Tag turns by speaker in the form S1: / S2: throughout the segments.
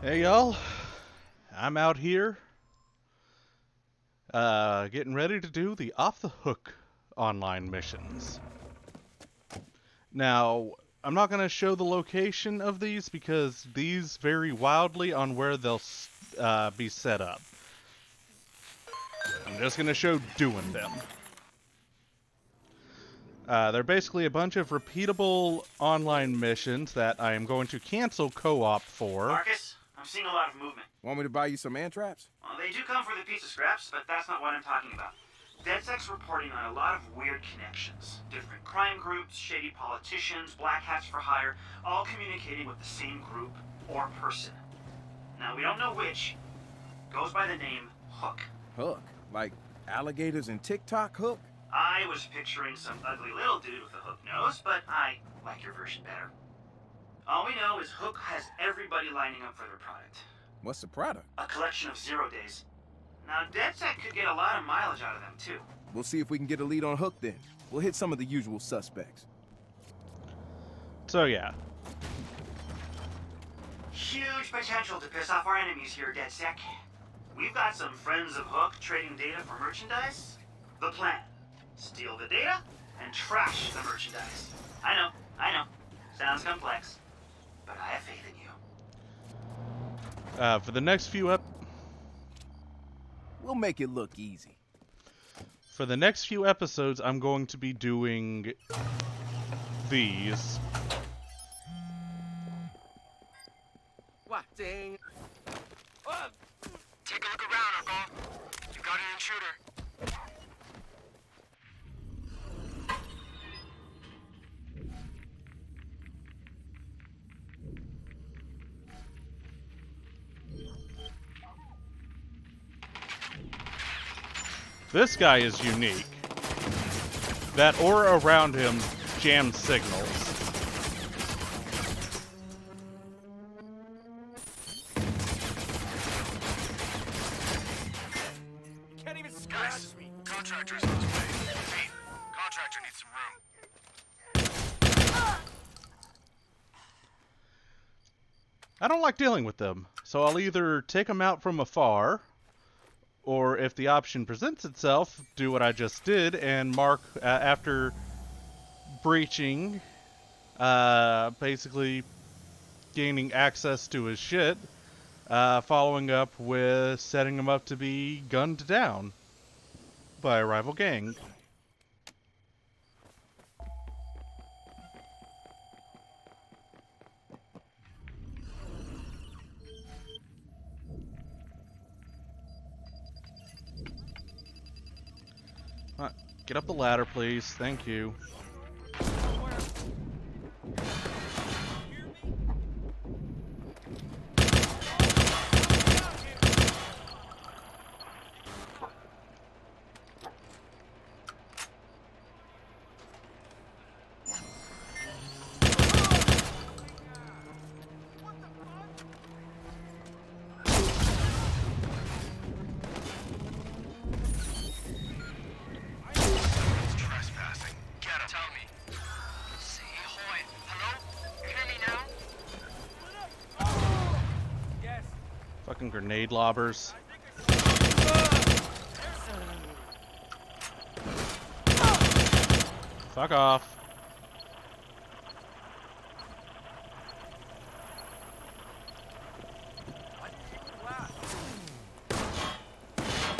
S1: Hey y'all, I'm out here getting ready to do the Off the Hook online missions. Now, I'm not going to show the location of these because these vary wildly on where they'll be set up. I'm just going to show doing them. They're basically a bunch of repeatable online missions that I am going to cancel co-op for.
S2: Marcus, I'm seeing a lot of movement.
S3: Want me to buy you some ant traps?
S2: Well, they do come for the pizza scraps, but that's not what I'm talking about. DedSec's reporting on a lot of weird connections. Different crime groups, shady politicians, black hats for hire, all communicating with the same group or person. Now, we don't know which. Goes by the name Hook.
S3: Hook? Like alligators and TikTok Hook?
S2: I was picturing some ugly little dude with a hook nose, but I like your version better. All we know is Hook has everybody lining up for their product.
S3: What's the product?
S2: A collection of 0 days. Now, DedSec could get a lot of mileage out of them, too.
S3: We'll see if we can get a lead on Hook then. We'll hit some of the usual suspects.
S1: So yeah.
S2: Huge potential to piss off our enemies here, DedSec. We've got some friends of Hook trading data for merchandise. The plan: steal the data and trash the merchandise. I know. Sounds complex, but I have faith in you.
S1: For the next few
S3: We'll make it look easy.
S1: For the next few episodes, I'm going to be doing these.
S3: What, dang?
S4: Take a look around, Uncle. You got an intruder.
S1: This guy is unique. That aura around him jams signals.
S4: Can't even scratch me. Contractor's on his way. Hey, contractor needs some room.
S1: I don't like dealing with them, so I'll either take them out from afar, or if the option presents itself, do what I just did and mark after breaching, basically gaining access to his shit, following up with setting him up to be gunned down by a rival gang. Get up the ladder, please. Thank you. Fucking grenade lobbers. Fuck off.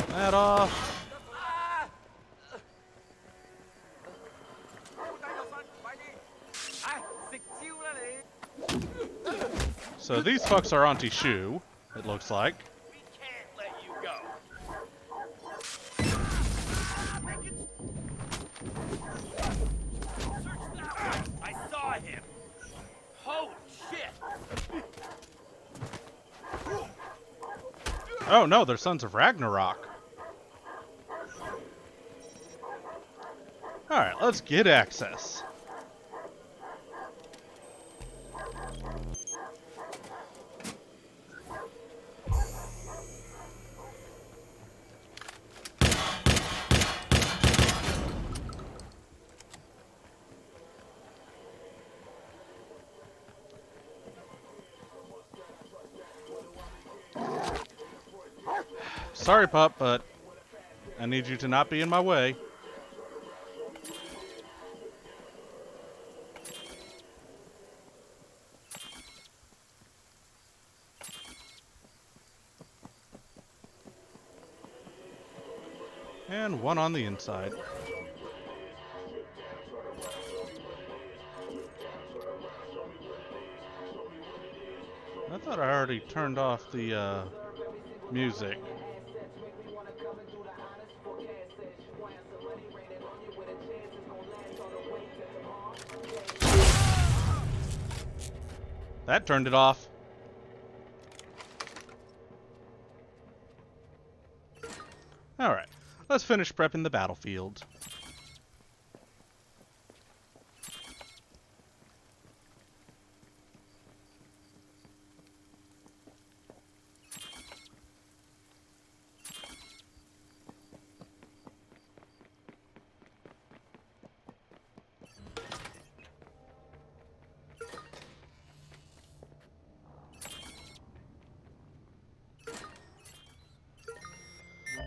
S1: That off. So these fucks are anti-shoe, it looks like.
S4: We can't let you go. I saw him. Holy shit.
S1: Oh no, they're sons of Ragnarok. Alright, let's get access. Sorry, pup, but I need you to not be in my way. And one on the inside. I thought I already turned off the music. That turned it off. Alright, let's finish prepping the battlefield.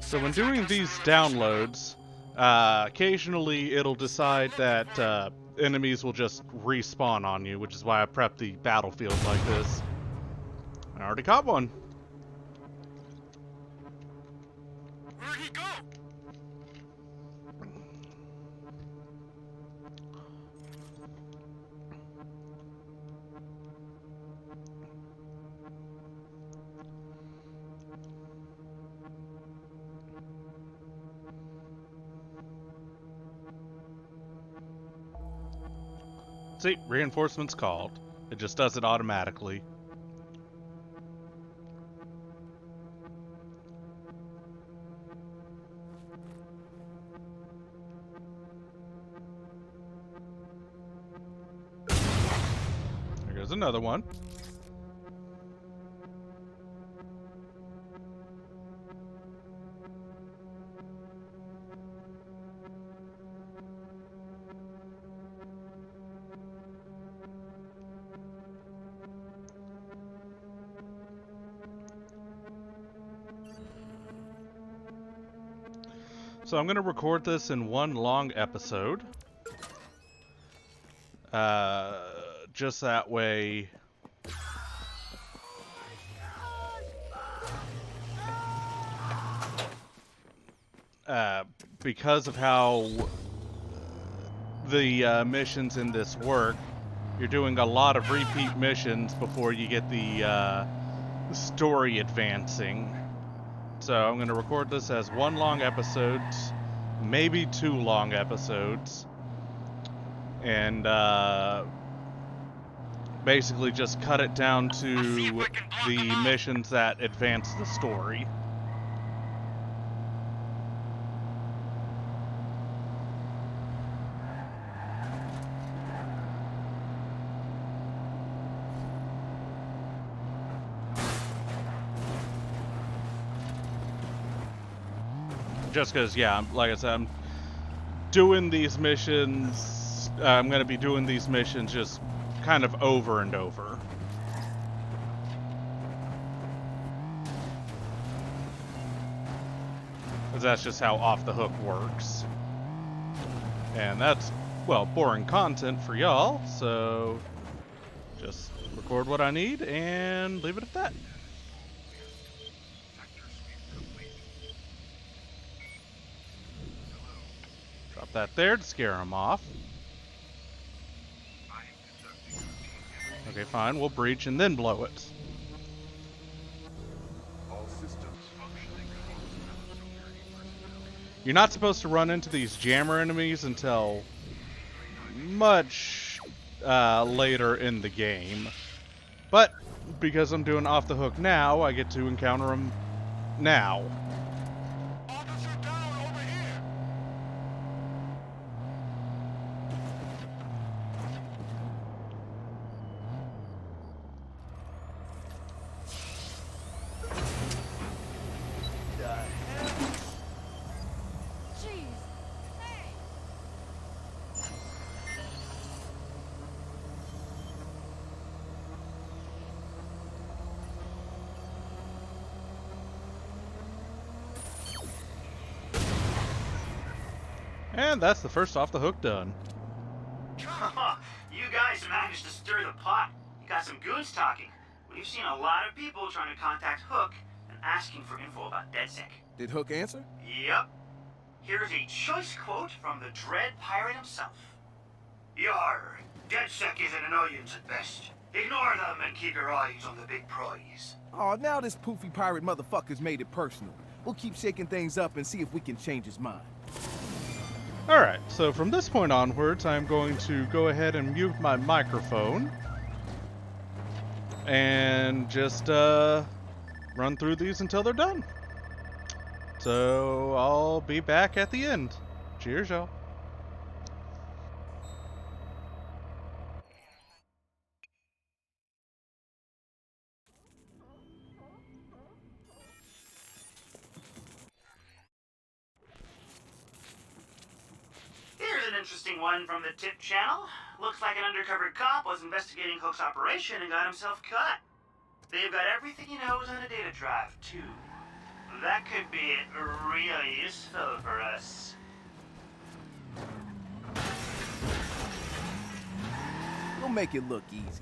S1: So when doing these downloads, occasionally it'll decide that enemies will just respawn on you, which is why I prep the battlefield like this. I already caught one.
S4: Where'd he go?
S1: See, reinforcements called. It just does it automatically. There goes another one. So I'm going to record this in one long episode. Just that way... because of how the missions in this work, you're doing a lot of repeat missions before you get the story advancing. So I'm going to record this as one long episode, maybe 2 long episodes, and basically just cut it down to the missions that advance the story. Just because, yeah, like I said, I'm doing these missions, I'm going to be doing these missions just kind of over and over. Because that's just how Off the Hook works. And that's, well, boring content for y'all, so just record what I need and leave it at that. Drop that there to scare him off. Okay, fine, we'll breach and then blow it. You're not supposed to run into these jammer enemies until much later in the game. But because I'm doing Off the Hook now, I get to encounter them now.
S4: Officer down over here!
S5: Jeez. Hey.
S1: And that's the first off the hook done.
S2: You guys managed to stir the pot. You got some goons talking. We've seen a lot of people trying to contact Hook and asking for info about DedSec.
S3: Did Hook answer?
S2: Yep. Here's a choice quote from the Dread Pirate himself. Yar, DedSec is an annoyance at best. Ignore them and keep your eyes on the big prize.
S3: Oh, now this poofy pirate motherfucker's made it personal. We'll keep shaking things up and see if we can change his mind.
S1: Alright, so from this point onwards, I'm going to go ahead and mute my microphone. And just run through these until they're done. So I'll be back at the end. Cheers, y'all.
S2: Here's an interesting one from the tip channel. Looks like an undercover cop was investigating Hook's operation and got himself cut. They've got everything he knows on a data drive, too. That could be real useful for us.
S3: We'll make it look easy.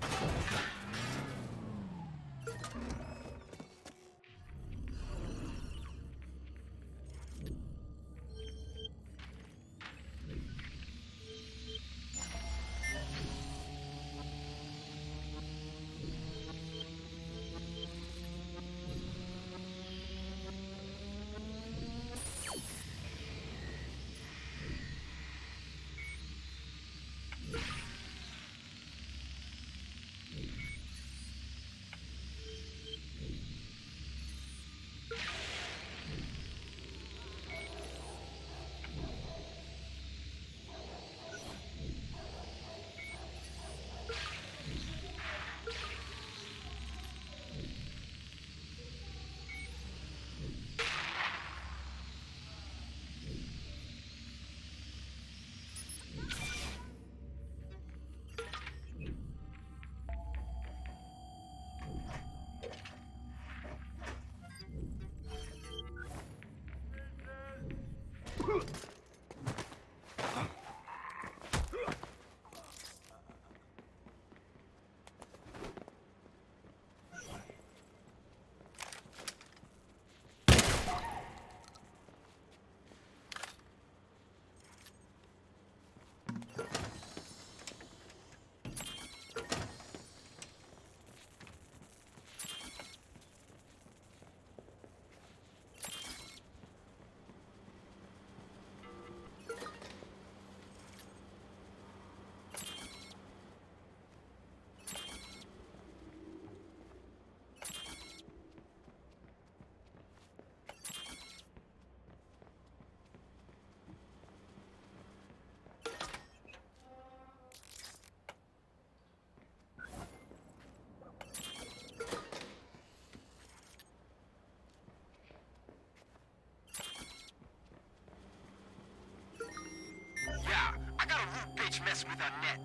S4: Messing with our net.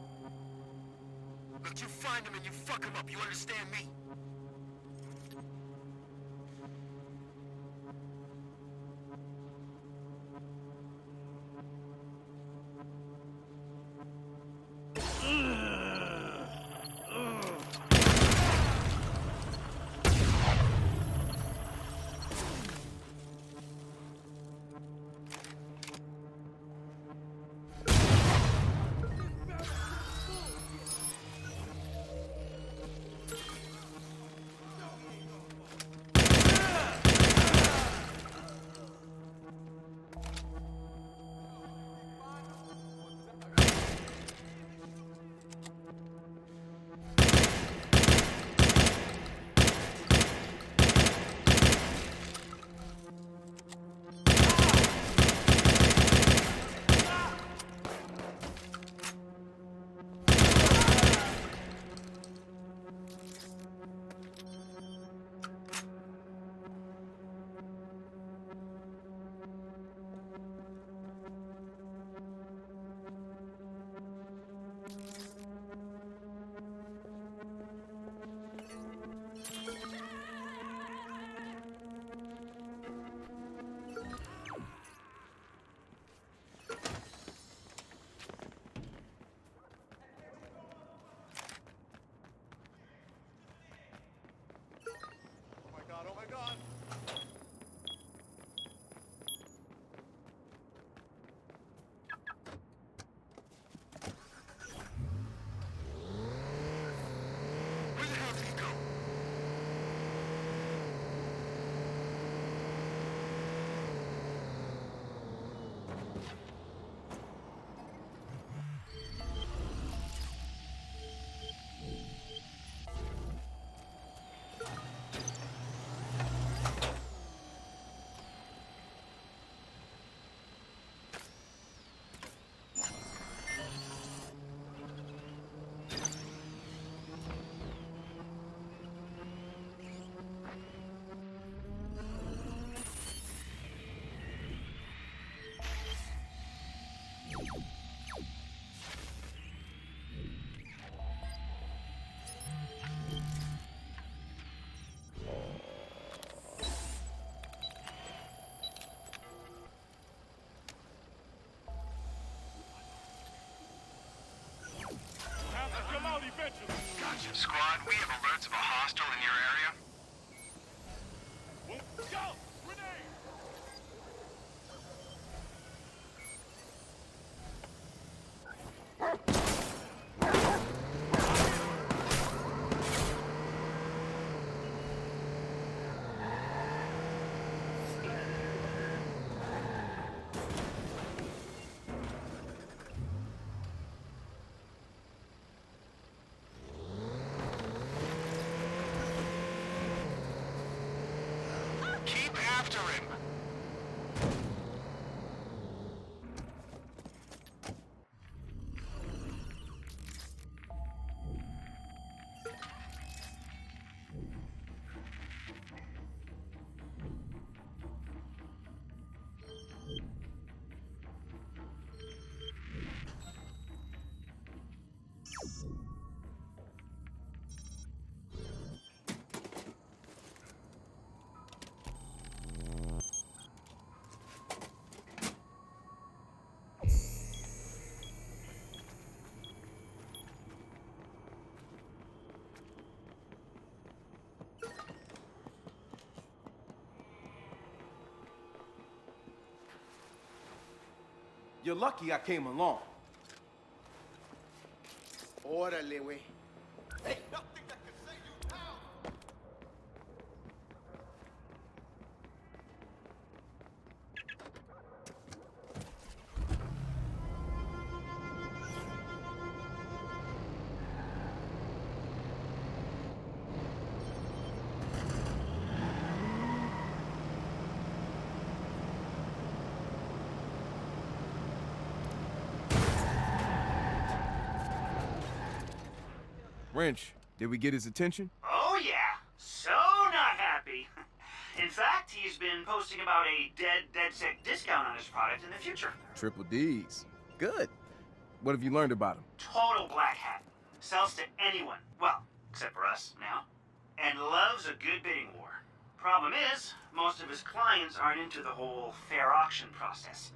S4: Look, you find him and you fuck him up, you understand me? hostile in your area?
S3: Go! Grenade!
S4: Keep after him!
S3: You're lucky I came along.
S6: Órale, güey.
S3: Hey, nothing that can save you now! Wrench, did we get his attention?
S2: Oh, yeah. So not happy. In fact, he's been posting about a dead discount on his product in the future.
S3: Triple D's. Good. What have you learned about him?
S2: Total black hat. Sells to anyone. Well, except for us now. And loves a good bidding war. Problem is, most of his clients aren't into the whole fair auction process.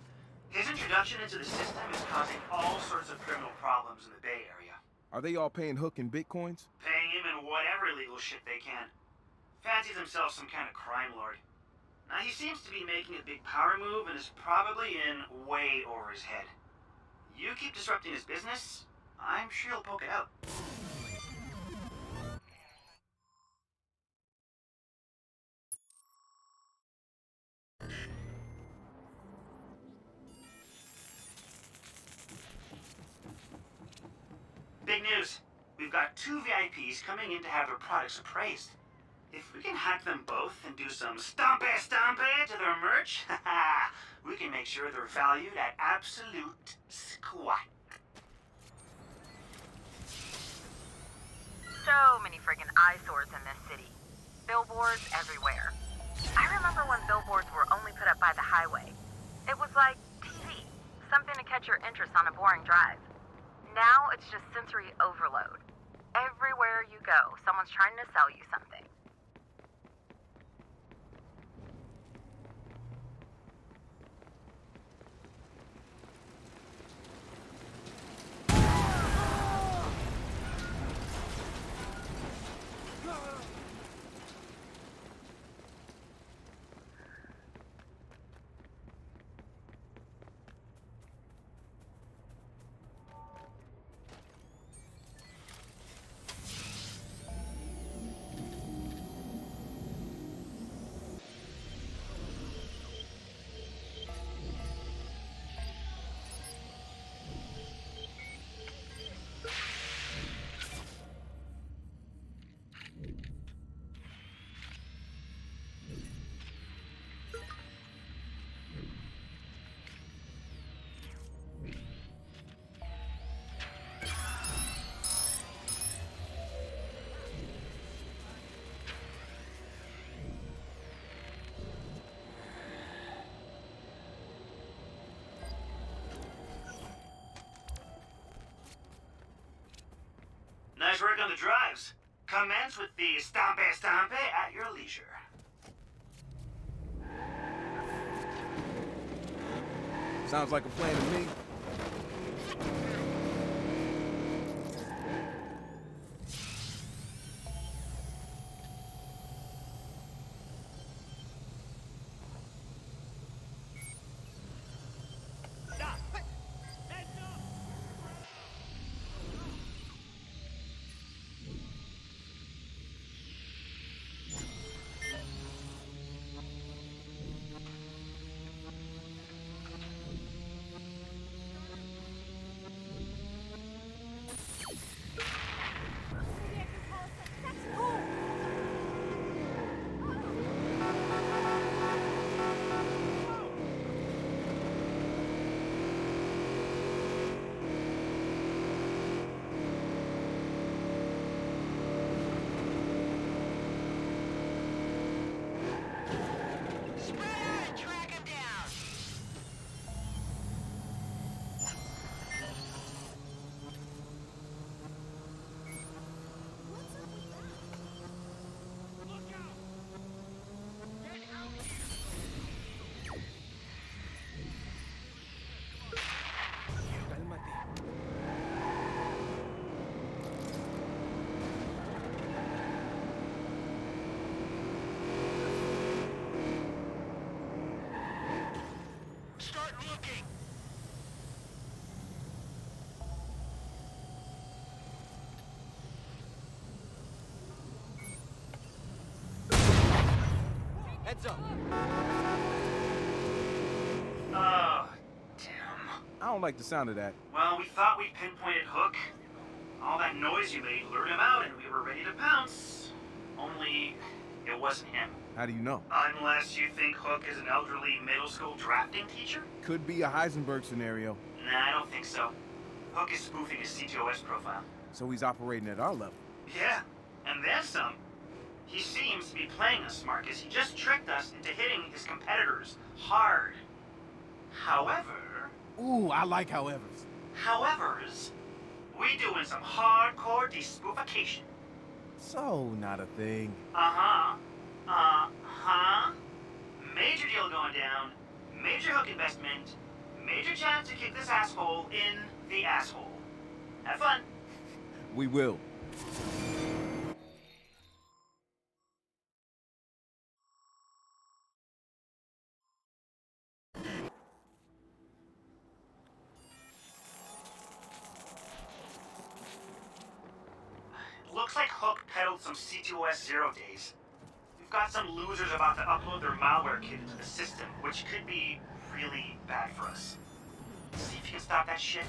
S2: His introduction into the system is causing all sorts of criminal problems in the Bay Area.
S3: Are they all paying Hook in Bitcoins?
S2: Paying him in whatever illegal shit they can. Fancies himself some kind of crime lord. Now, he seems to be making a big power move and is probably in way over his head. You keep disrupting his business, I'm sure he'll poke it out. Big news. We've got 2 VIPs coming in to have their products appraised. If we can hack them both and do some stompe to their merch, we can make sure they're valued at absolute squat.
S7: So many friggin' eyesores in this city. Billboards everywhere. I remember when billboards were only put up by the highway. It was like TV, something to catch your interest on a boring drive. Now it's just sensory overload. Everywhere you go, someone's trying to sell you something.
S2: Nice work on the drives. Commence with the stompe at your leisure.
S3: Sounds like a plan to me. Heads up.
S2: Oh, damn.
S3: I don't like the sound of that.
S2: Well, we thought we pinpointed Hook. All that noise you made lured him out and we were ready to pounce. Only, it wasn't him.
S3: How do you know?
S2: Unless you think Hook is an elderly middle school drafting teacher?
S3: Could be a Heisenberg scenario.
S2: Nah, I don't think so. Hook is spoofing his CTOS profile.
S3: So he's operating at our level.
S2: Yeah, and then some. He seems to be playing us, Marcus. He just tricked us into hitting his competitors hard. However...
S3: Ooh, I like howevers.
S2: Howevers, we doing some hardcore despoofication.
S3: So, not a thing.
S2: Uh-huh. Uh-huh. Major deal going down. Major Hook investment. Major chance to kick this asshole in the asshole. Have fun.
S3: We will.
S2: Looks like Hook peddled some CTOS 0 days. We've got some losers about to upload their malware kit into the system, which could be really bad for us. See if you can stop that shit.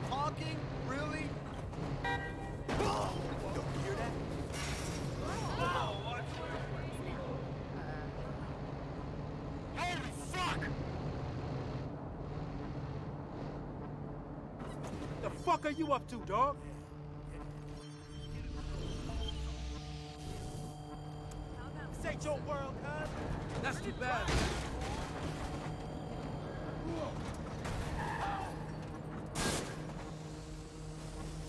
S3: Talking? Really? Oh, you hear that?
S4: Holy fuck!
S3: The fuck are you up to, dog? This ain't your world, cuz. That's too bad.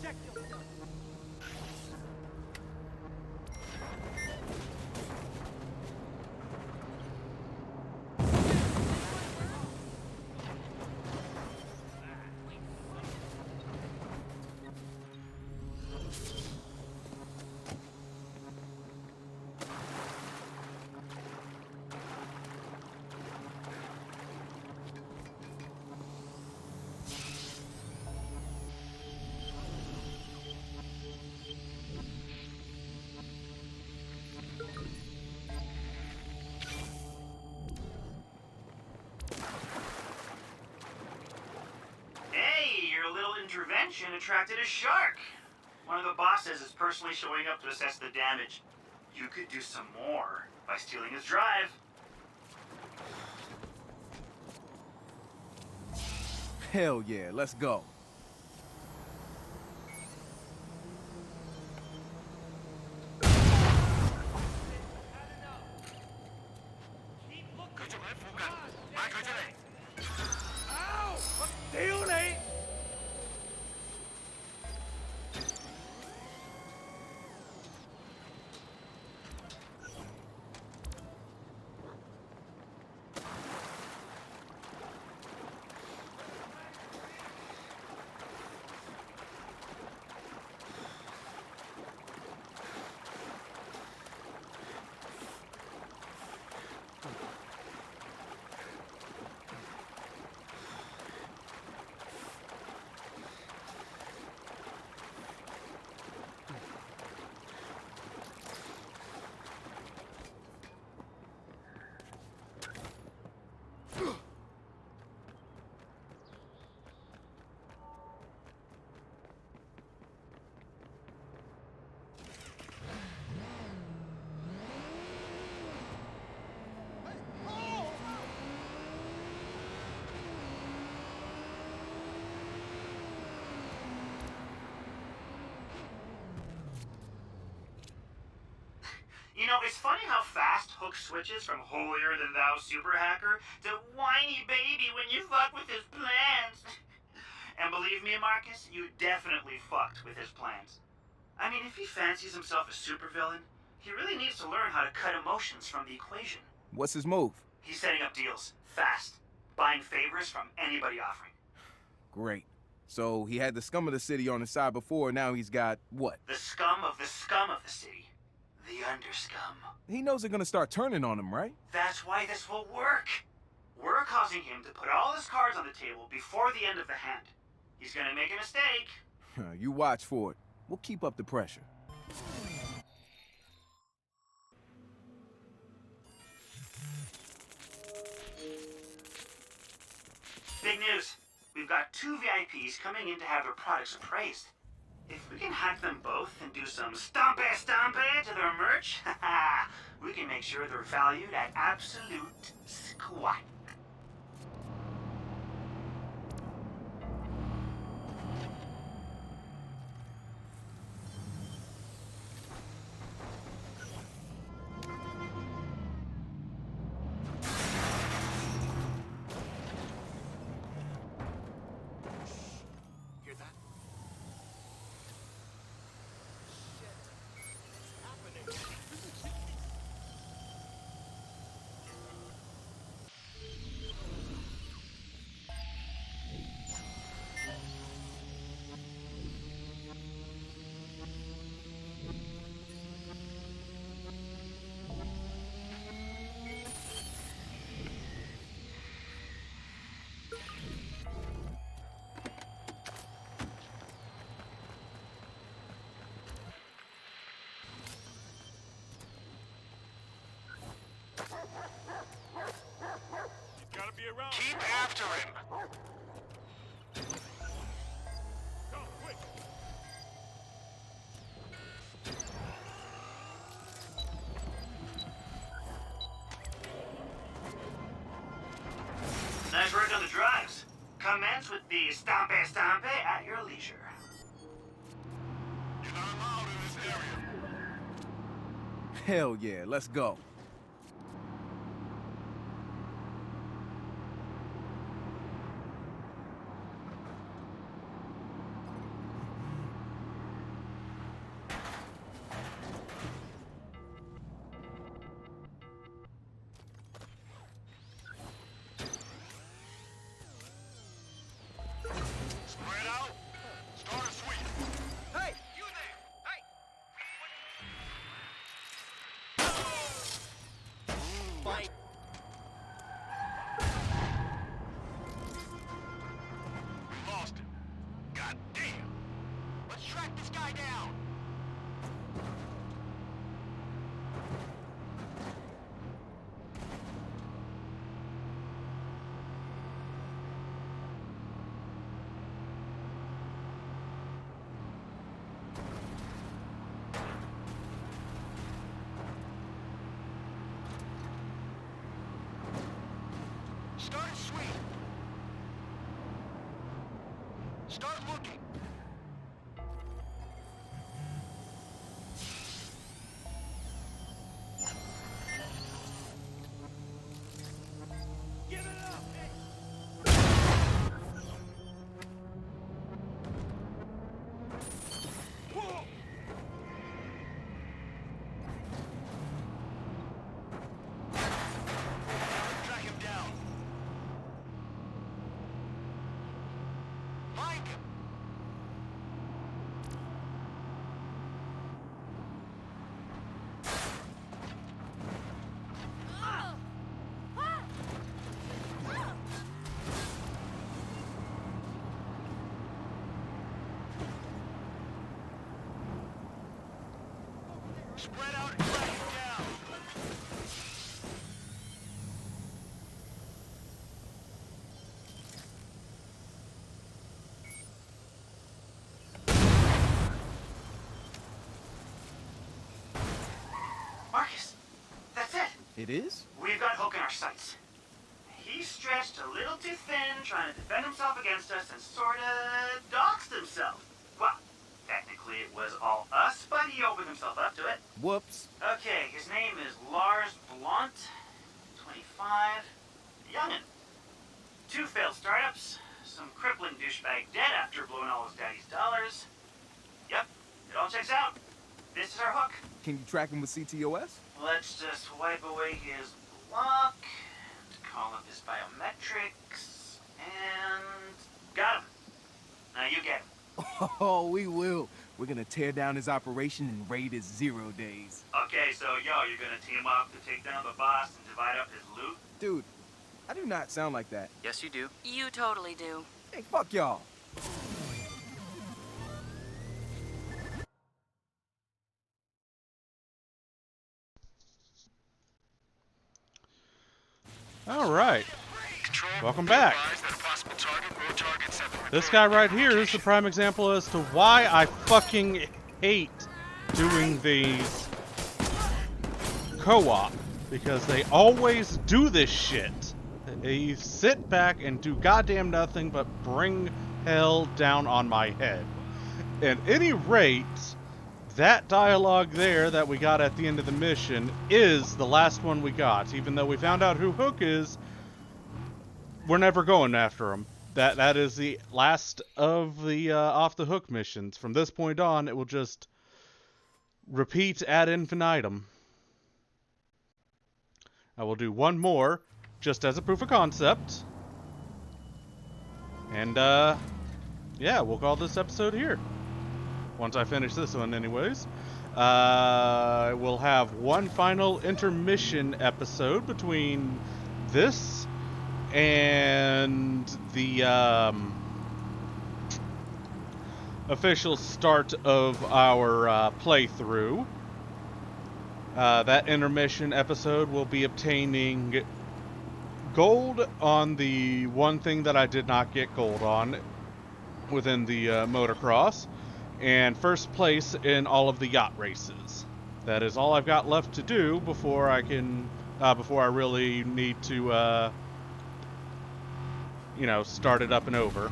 S3: Check yourself.
S2: Hey, your little intervention attracted a shark. One of the bosses is personally showing up to assess the damage. You could do some more by stealing his drive.
S3: Hell yeah, let's go.
S2: it's funny how fast Hook switches from holier-than-thou super hacker to whiny baby when you fuck with his plans. And believe me, Marcus, you definitely fucked with his plans. I mean, if he fancies himself a supervillain, he really needs to learn how to cut emotions from the equation.
S3: What's his move?
S2: He's setting up deals, fast, buying favors from anybody offering.
S3: Great. So he had the scum of the city on his side before, now he's got what?
S2: The scum of the city. The underscum.
S3: He knows they're gonna start turning on him, right?
S2: That's why this will work. We're causing him to put all his cards on the table before the end of the hand. He's gonna make a mistake.
S3: You watch for it. We'll keep up the pressure.
S2: Big news. We've got 2 VIPs coming in to have their products appraised. If we can hack them both and do some stompe to their merch, we can make sure they're valued at absolute squat.
S4: Hear that? He's gotta be around. Keep after him. Go, quick.
S2: Nice work on the drives. Commence with the stompe at your leisure.
S4: You're not allowed in this area.
S3: Hell yeah, let's go.
S4: Spread out. Start a sweep.
S3: Hey!
S4: You there. Hey.
S3: Fight!
S4: We lost him. God damn. Let's track this guy down. Start a sweep. Start looking. Give it up. Whoa. Track him down. Find him. Spread out and track him down.
S2: Marcus, that's it.
S3: It is?
S2: We've got Hook in our sights. He stretched a little too thin trying to defend himself against us and sorta doxed himself. Well, technically it was all us, but he opened himself up to it.
S3: Whoops.
S2: Okay, his name This is our hook.
S3: Can you track him with CTOS?
S2: Let's just wipe away his block, and call up his biometrics, and got him. Now you get him.
S3: Oh, we will. We're gonna tear down his operation and raid his 0 days.
S2: Okay, so you're gonna team up to take down the boss and divide up his loot?
S3: Dude, I do not sound like that.
S6: Yes, you do.
S5: You totally do.
S3: Hey, fuck y'all.
S1: All right.
S4: Control,
S1: Welcome
S4: be
S1: back.
S4: advised that a possible target will target 7
S1: This guy right here is the prime example as to why I fucking hate doing these co-op, because they always do this shit. They sit back and do goddamn nothing but bring hell down on my head. At any rate, that dialogue there that we got at the end of the mission is the last one we got. Even though we found out who Hook is, we're never going after him. That is the last of the Off the Hook missions. From this point on, it will just repeat ad infinitum. I will do one more, just as a proof of concept. And, yeah, we'll call this episode here. Once I finish this one, anyways. We'll have one final intermission episode between this and the official start of our playthrough. That intermission episode will be obtaining gold on the one thing that I did not get gold on within the motocross, and first place in all of the yacht races. That is all I've got left to do before I can, before I really need to, you know, start it up and over.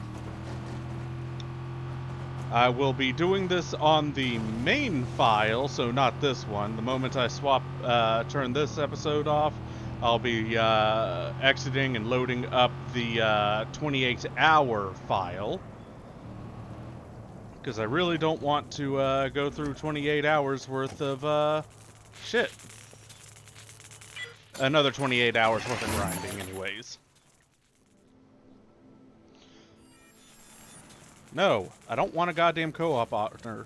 S1: I will be doing this on the main file, so not this one. The moment I turn this episode off, I'll be exiting and loading up the 28-hour file. Because I really don't want to go through 28 hours worth of shit. Another 28 hours worth of grinding, anyways. No, I don't want a goddamn co-op partner.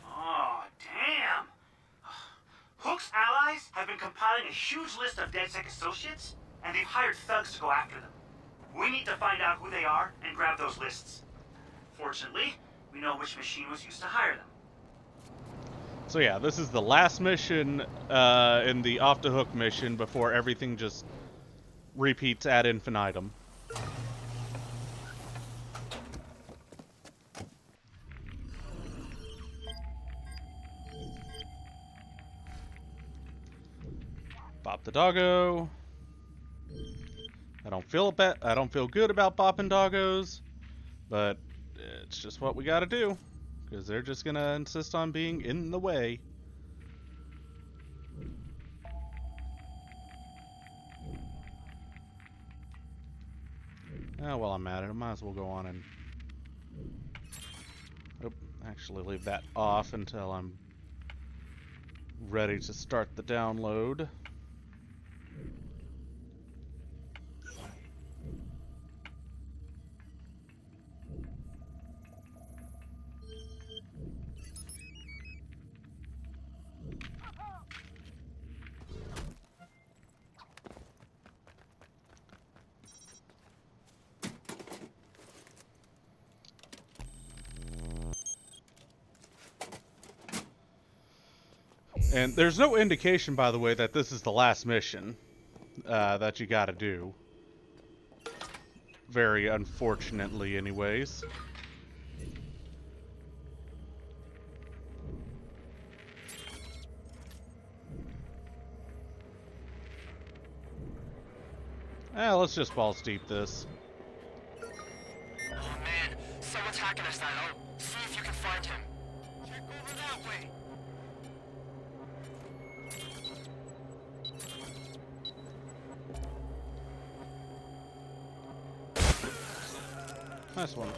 S2: Oh, damn! Hook's allies have been compiling a huge list of DedSec associates, and they've hired thugs to go after them. We need to find out who they are and grab those lists. Fortunately, we know which machine was used to hire them.
S1: So yeah, this is the last mission in the Off the Hook mission before everything just repeats ad infinitum. Bop the doggo. I don't feel good about bopping doggos, but it's just what we gotta do, because they're just gonna insist on being in the way. Oh, while I'm at it, I might as well go on and actually leave that off until I'm ready to start the download. And there's no indication, by the way, that this is the last mission that you gotta do. Very unfortunately, anyways. Let's just balls deep this.
S4: Oh man, someone's hacking us, Dino. See if you can find him. Check over that way.
S1: Nice one.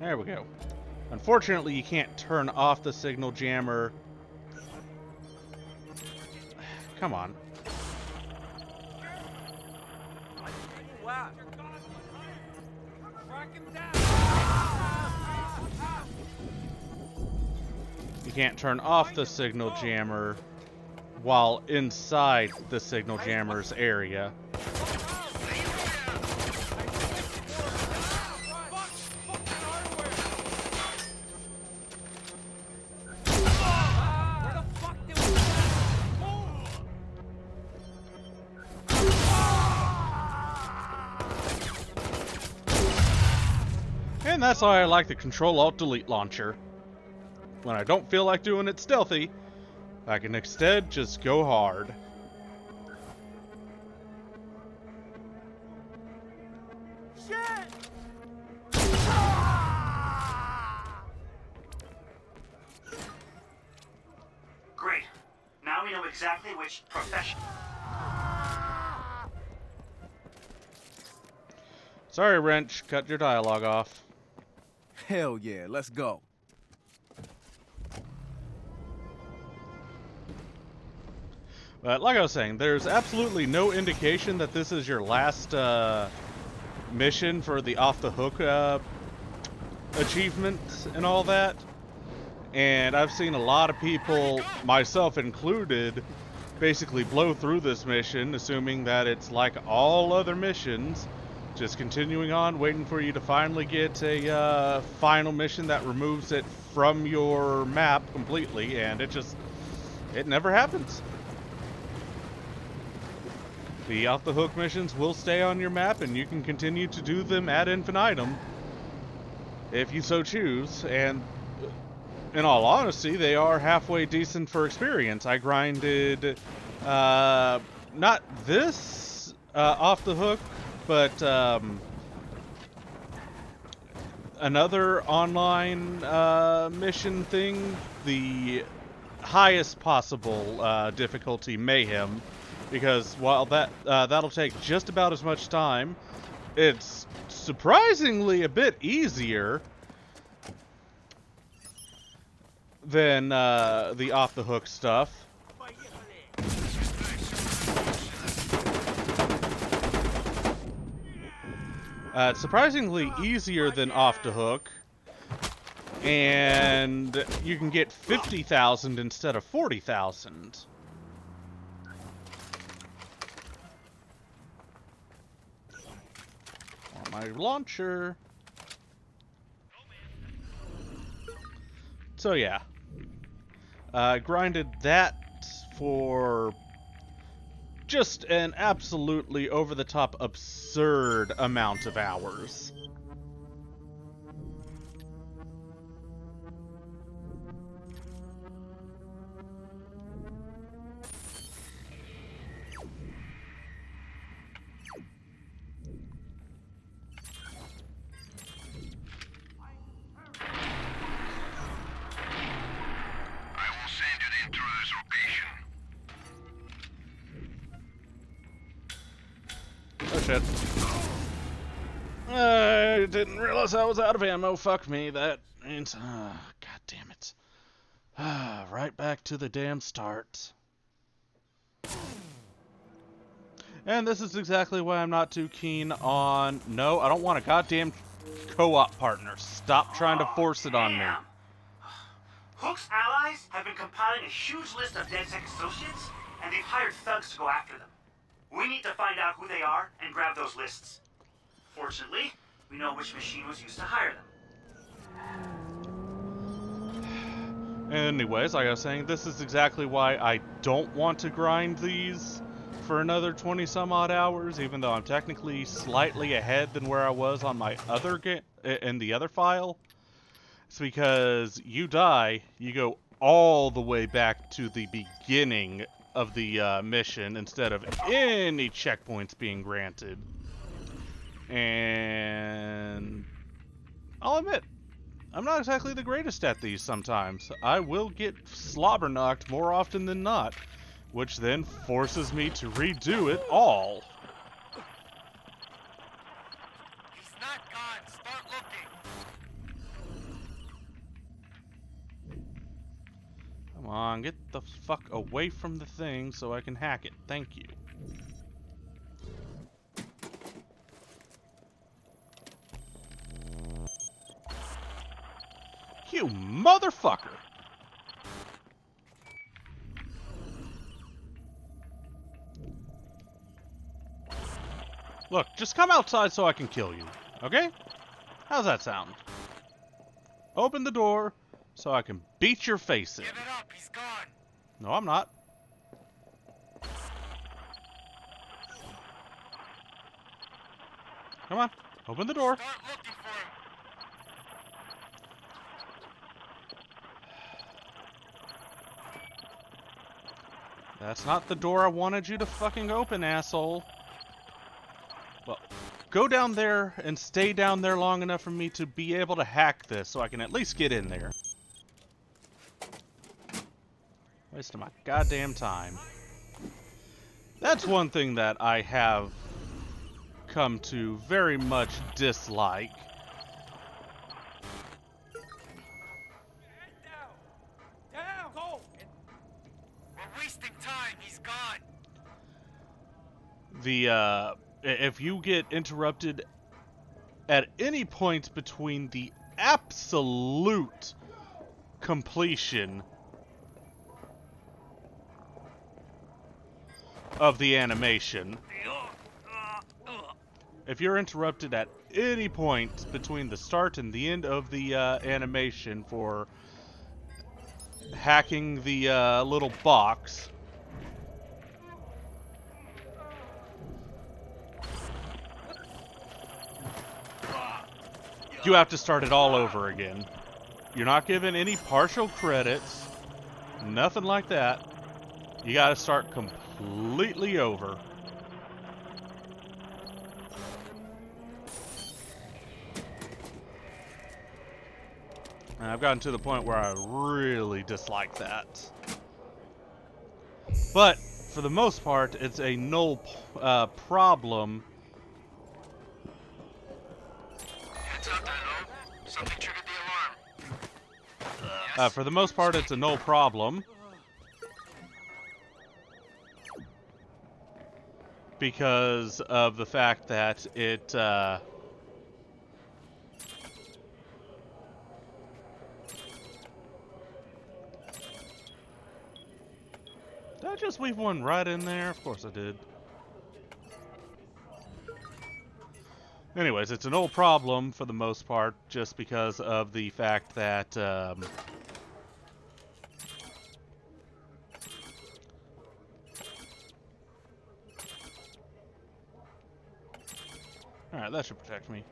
S1: There we go. Unfortunately, you can't turn off the signal jammer. Come on. You can't turn off the signal jammer while inside the signal jammer's area. And that's why I like the Control-Alt-Delete launcher. When I don't feel like doing it stealthy, I can instead just go hard.
S2: Great. Now we know exactly which profession.
S1: Sorry, Wrench. Cut your dialogue off.
S3: Hell yeah, let's go.
S1: But like I was saying, there's absolutely no indication that this is your last mission for the OffTheHook achievement and all that. And I've seen a lot of people, myself included, basically blow through this mission, assuming that it's like all other missions, just continuing on, waiting for you to finally get a final mission that removes it from your map completely, and it never happens. The OffTheHook missions will stay on your map, and you can continue to do them ad infinitum if you so choose. And in all honesty, they are halfway decent for experience. I grinded not this OffTheHook, but another online mission thing, the highest possible difficulty, Mayhem. Because while that'll take just about as much time, it's surprisingly a bit easier than the OffTheHook stuff. It's surprisingly easier than OffTheHook, and you can get 50,000 instead of 40,000. My launcher. So yeah, grinded that for just an absolutely over-the-top absurd amount of hours. Oh shit. I didn't realize I was out of ammo. Fuck me. That means... God damn it. Right back to the damn start. And this is exactly why I'm not too keen on... No, I don't want a goddamn co-op partner. Stop trying to force it on me.
S2: Damn. Hook's allies have been compiling a huge list of DedSec associates, and they've hired thugs to go after them. We need to find out who they are and grab those lists. Fortunately, we know which machine was used to hire them.
S1: Anyways, like I was saying, this is exactly why I don't want to grind these for another 20 some odd hours, even though I'm technically slightly ahead than where I was on my other in the other file. It's because you die, you go all the way back to the beginning of the mission instead of any checkpoints being granted. And I'll admit, I'm not exactly the greatest at these sometimes. I will get slobber knocked more often than not, which then forces me to redo it all.
S4: He's not gone. Start looking.
S1: on, get the fuck away from the thing so I can hack it. Thank you. You motherfucker! Look, just come outside so I can kill you, okay? How's that sound? Open the door so I can beat your face in.
S4: Give it up, he's gone.
S1: No, I'm not. Come on, open the door.
S4: Start looking for him.
S1: That's not the door I wanted you to fucking open, asshole. Well, go down there and stay down there long enough for me to be able to hack this so I can at least get in there. Wasting my goddamn time. That's one thing that I have come to very much dislike.
S4: Down, go. We're wasting time, he's gone.
S1: If you get interrupted at any point between the absolute completion of the animation, if you're interrupted at any point between the start and the end of the animation for hacking the little box, you have to start it all over again. You're not given any partial credits, nothing like that. You gotta start completely over. And I've gotten to the point where I really dislike that. But, for the most part, it's a no problem.
S4: Heads up, Dino. Something triggered the alarm.
S1: For the most part, it's a no problem. Because of the fact that it, Did I just leave one right in there? Of course I did. Anyways, it's an old problem for the most part, just because of the fact that, Alright, that should protect me.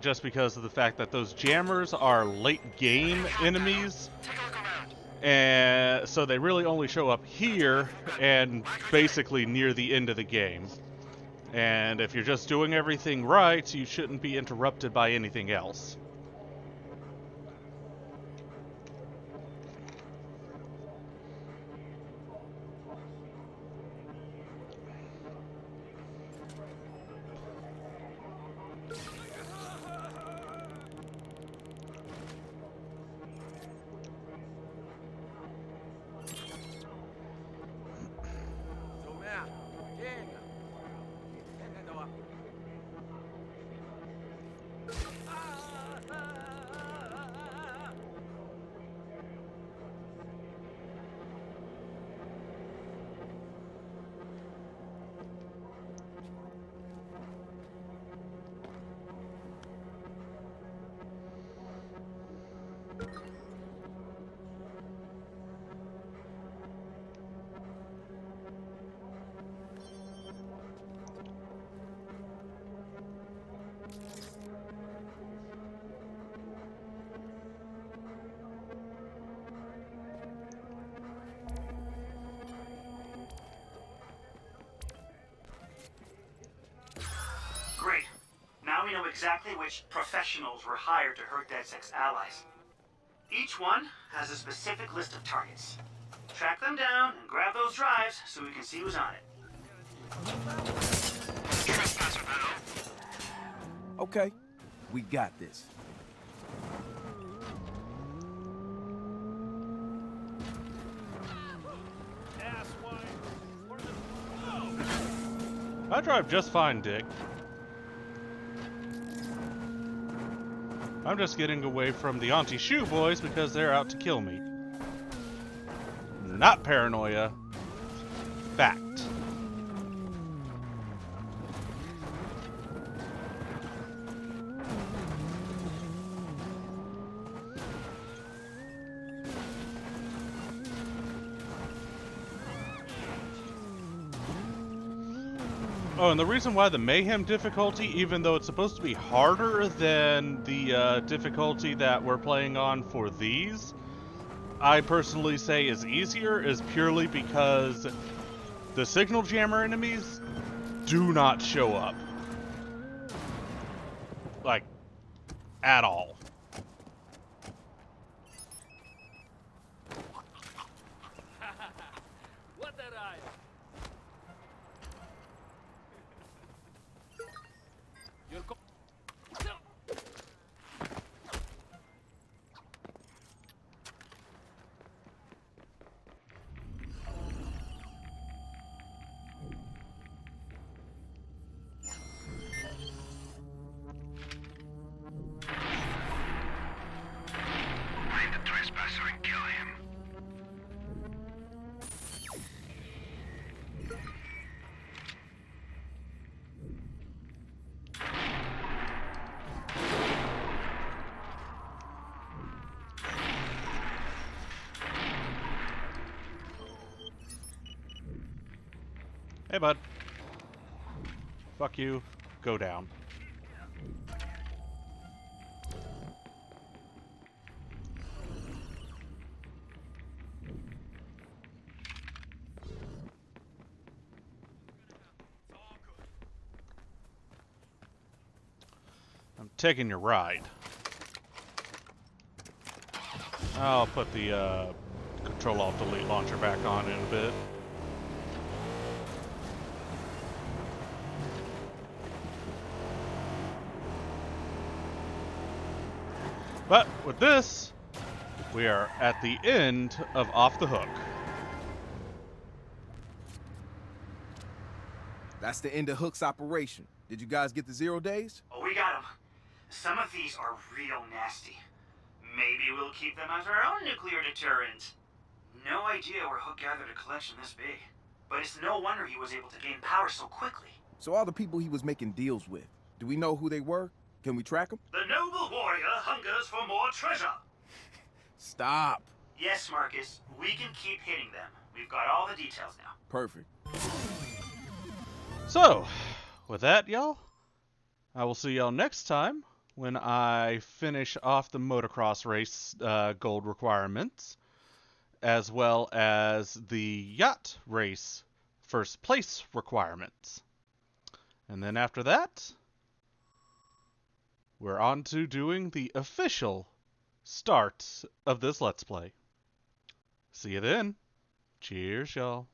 S1: Just because of the fact that those jammers are late game enemies.
S4: Take a look around.
S1: And so they really only show up here and basically near the end of the game. And if you're just doing everything right, you shouldn't be interrupted by anything else.
S2: Great. Now we know exactly which professionals were hired to hurt DedSec's allies. Each one has a specific list of targets. Track them down and grab those drives so we can see who's on it.
S4: Trespasser, Dino.
S3: Okay, we got this.
S1: I drive just fine, Dick. I'm just getting away from the Auntie Shoe boys because they're out to kill me. Not paranoia. Fact. Oh, and the reason why the Mayhem difficulty, even though it's supposed to be harder than the difficulty that we're playing on for these, I personally say is easier, is purely because the signal jammer enemies do not show up. Like, at all.
S6: What did I? You're
S4: Find the trespasser and kill him.
S1: Hey, bud. Fuck you. Go down. I'm taking your ride. I'll put the Control-Alt-Delete launcher back on in a bit. But with this, we are at the end of Off the Hook.
S3: That's the end of Hook's operation. Did you guys get the 0 days?
S2: Oh, we got them. Some of these are real nasty. Maybe we'll keep them as our own nuclear deterrent. No idea where Hook gathered a collection this big. But it's no wonder he was able to gain power so quickly.
S3: So all the people he was making deals with, do we know who they were? Can we track them?
S2: The noble warrior hungers for more treasure.
S3: Stop.
S2: Yes, Marcus, we can keep hitting them. We've got all the details now.
S3: Perfect.
S1: So, with that, y'all, I will see y'all next time when I finish off the motocross race gold requirements, as well as the yacht race first place requirements. And then after that, we're on to doing the official start of this Let's Play. See you then. Cheers, y'all.